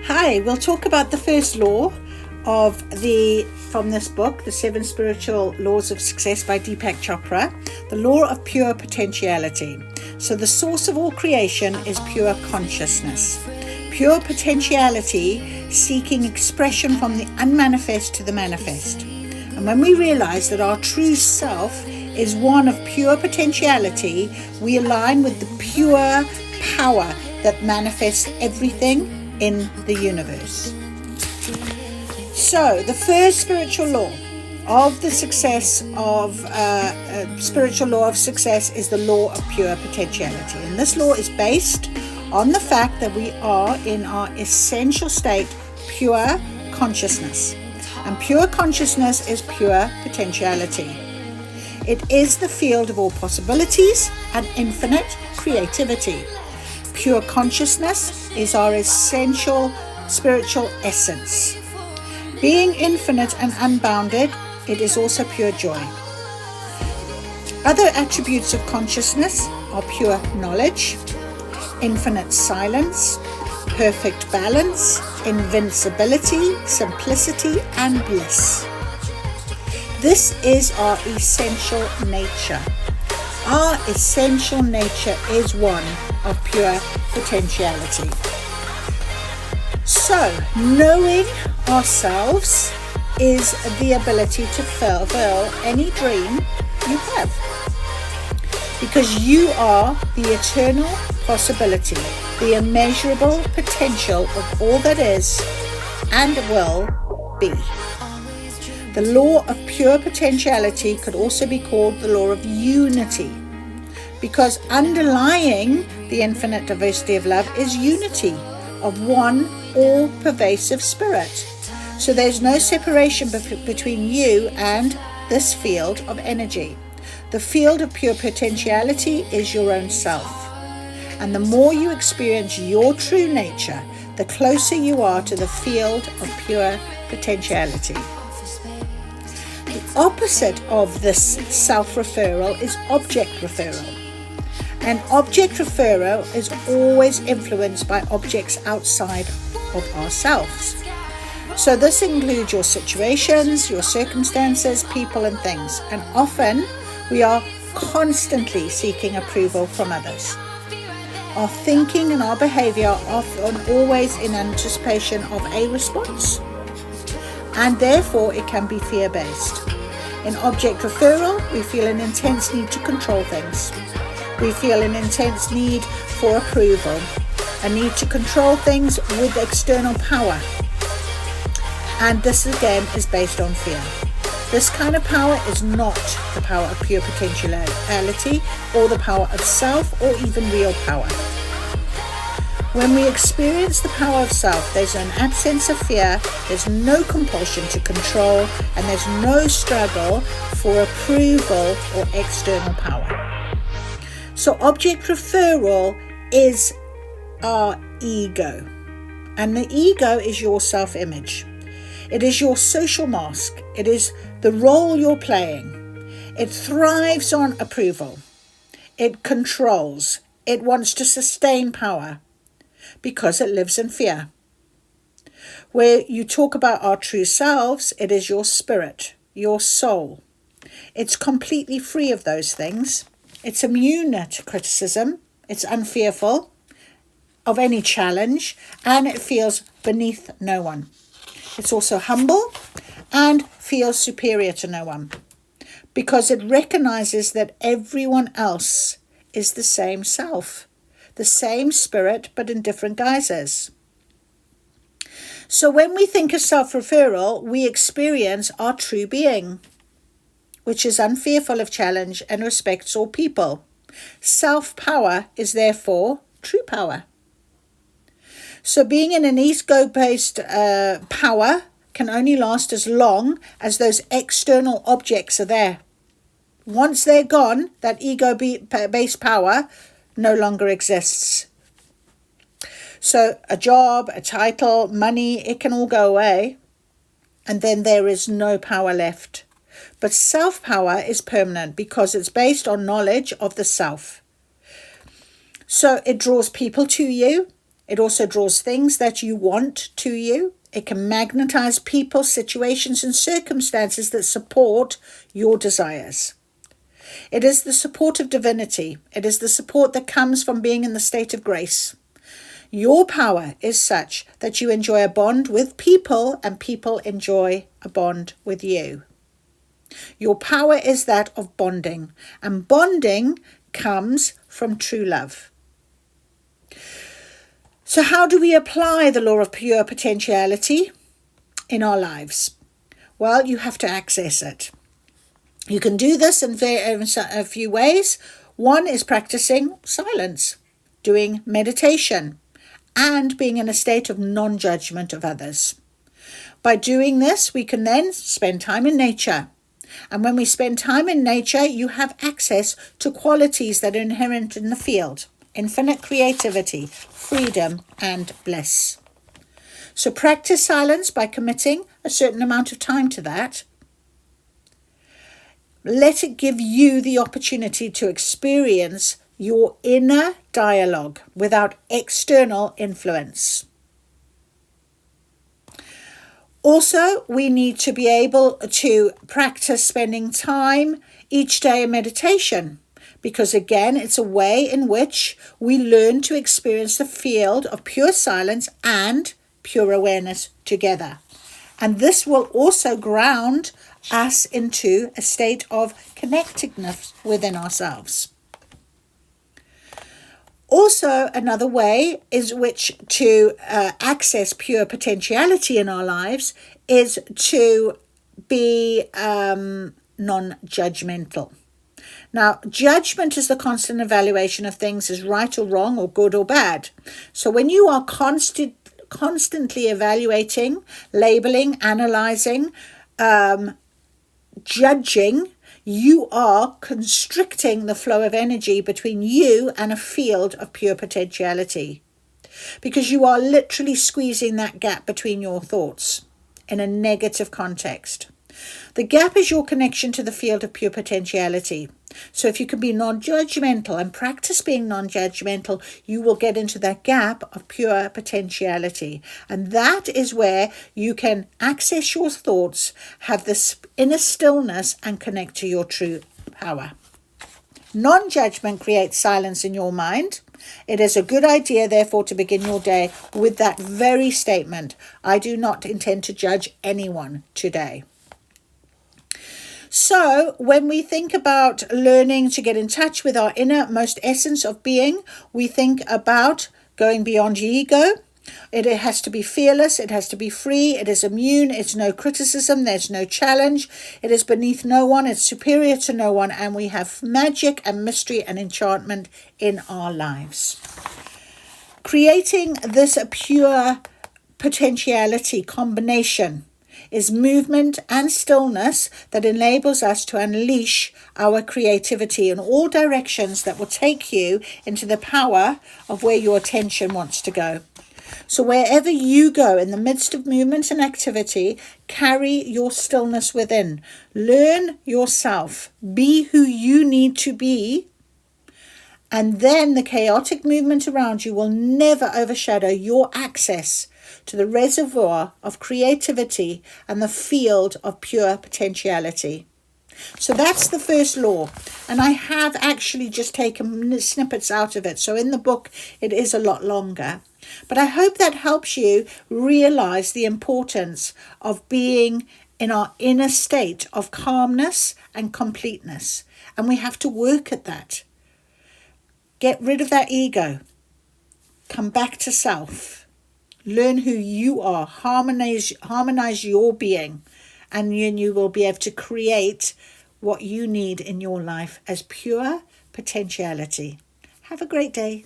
Hi, we'll talk about the first law from this book, The 7 Spiritual Laws of Success by Deepak Chopra, the law of pure potentiality. So the source of all creation is pure consciousness. Pure potentiality seeking expression from the unmanifest to the manifest. And when we realize that our true self is one of pure potentiality, we align with the pure power that manifests everything in the universe. So the first spiritual law of the success of spiritual law of success is the law of pure potentiality, and this law is based on the fact that we are in our essential state pure consciousness, and pure consciousness is pure potentiality. It is the field of all possibilities and infinite creativity. Pure consciousness is our essential spiritual essence. Being infinite and unbounded, it is also pure joy. Other attributes of consciousness are pure knowledge, infinite silence, perfect balance, invincibility, simplicity, and bliss. This is our essential nature. Our essential nature is one of pure potentiality. So, knowing ourselves is the ability to fulfill any dream you have. Because you are the eternal possibility, the immeasurable potential of all that is and will be. The law of pure potentiality could also be called the law of unity, because underlying the infinite diversity of love is unity of one all-pervasive spirit. So there's no separation between you and this field of energy. The field of pure potentiality is your own self. And the more you experience your true nature, the closer you are to the field of pure potentiality. The opposite of this self-referral is object referral. And object referral is always influenced by objects outside of ourselves. So this includes your situations, your circumstances, people and things. And often we are constantly seeking approval from others. Our thinking and our behavior are often always in anticipation of a response. And therefore it can be fear-based. In object referral, we feel an intense need to control things. We feel an intense need for approval, a need to control things with external power. And this again is based on fear. This kind of power is not the power of pure potentiality or the power of self or even real power. When we experience the power of self, there's an absence of fear, there's no compulsion to control, and there's no struggle for approval or external power. So object referral is our ego. And the ego is your self-image. It is your social mask. It is the role you're playing. It thrives on approval. It controls. It wants to sustain power because it lives in fear. Where you talk about our true selves, it is your spirit, your soul. It's completely free of those things. It's immune to criticism. It's unfearful of any challenge, and it feels beneath no one. It's also humble and feels superior to no one because it recognizes that everyone else is the same self, the same spirit, but in different guises. So when we think of self-referral, we experience our true being, which is unfearful of challenge and respects all people. Self-power is therefore true power. So being in an ego-based power can only last as long as those external objects are there. Once they're gone, that ego-based power no longer exists. So a job, a title, money, it can all go away, and then there is no power left. But self-power is permanent because it's based on knowledge of the self. So it draws people to you. It also draws things that you want to you. It can magnetize people, situations, and circumstances that support your desires. It is the support of divinity. It is the support that comes from being in the state of grace. Your power is such that you enjoy a bond with people and people enjoy a bond with you. Your power is that of bonding, and bonding comes from true love. So how do we apply the law of pure potentiality in our lives? Well, you have to access it. You can do this in a few ways. One is practicing silence, doing meditation, and being in a state of non-judgment of others. By doing this, we can then spend time in nature. And when we spend time in nature, you have access to qualities that are inherent in the field: infinite creativity, freedom, and bliss. So practice silence by committing a certain amount of time to that. Let it give you the opportunity to experience your inner dialogue without external influence. Also, we need to be able to practice spending time each day in meditation, because again, it's a way in which we learn to experience the field of pure silence and pure awareness together. And this will also ground us into a state of connectedness within ourselves. Also, another way is which to access pure potentiality in our lives is to be non-judgmental. Now, judgment is the constant evaluation of things as right or wrong or good or bad. So when you are constantly evaluating, labeling, analyzing, judging, you are constricting the flow of energy between you and a field of pure potentiality, because you are literally squeezing that gap between your thoughts in a negative context. The gap is your connection to the field of pure potentiality. So if you can be non-judgmental and practice being non-judgmental, you will get into that gap of pure potentiality. And that is where you can access your thoughts, have this inner stillness, and connect to your true power. Non-judgment creates silence in your mind. It is a good idea, therefore, to begin your day with that very statement: I do not intend to judge anyone today. So when we think about learning to get in touch with our innermost essence of being, we think about going beyond ego. It has to be fearless. It has to be free. It is immune. It's no criticism. There's no challenge. It is beneath no one. It's superior to no one. And we have magic and mystery and enchantment in our lives. Creating this pure potentiality combination is movement and stillness that enables us to unleash our creativity in all directions that will take you into the power of where your attention wants to go. So wherever you go in the midst of movement and activity, carry your stillness within. Learn yourself. Be who you need to be. And then the chaotic movement around you will never overshadow your access to the reservoir of creativity and the field of pure potentiality. So that's the first law. And I have actually just taken snippets out of it. So in the book, it is a lot longer. But I hope that helps you realize the importance of being in our inner state of calmness and completeness. And we have to work at that. Get rid of that ego. Come back to self. Learn who you are. Harmonize your being. And you will be able to create what you need in your life as pure potentiality. Have a great day.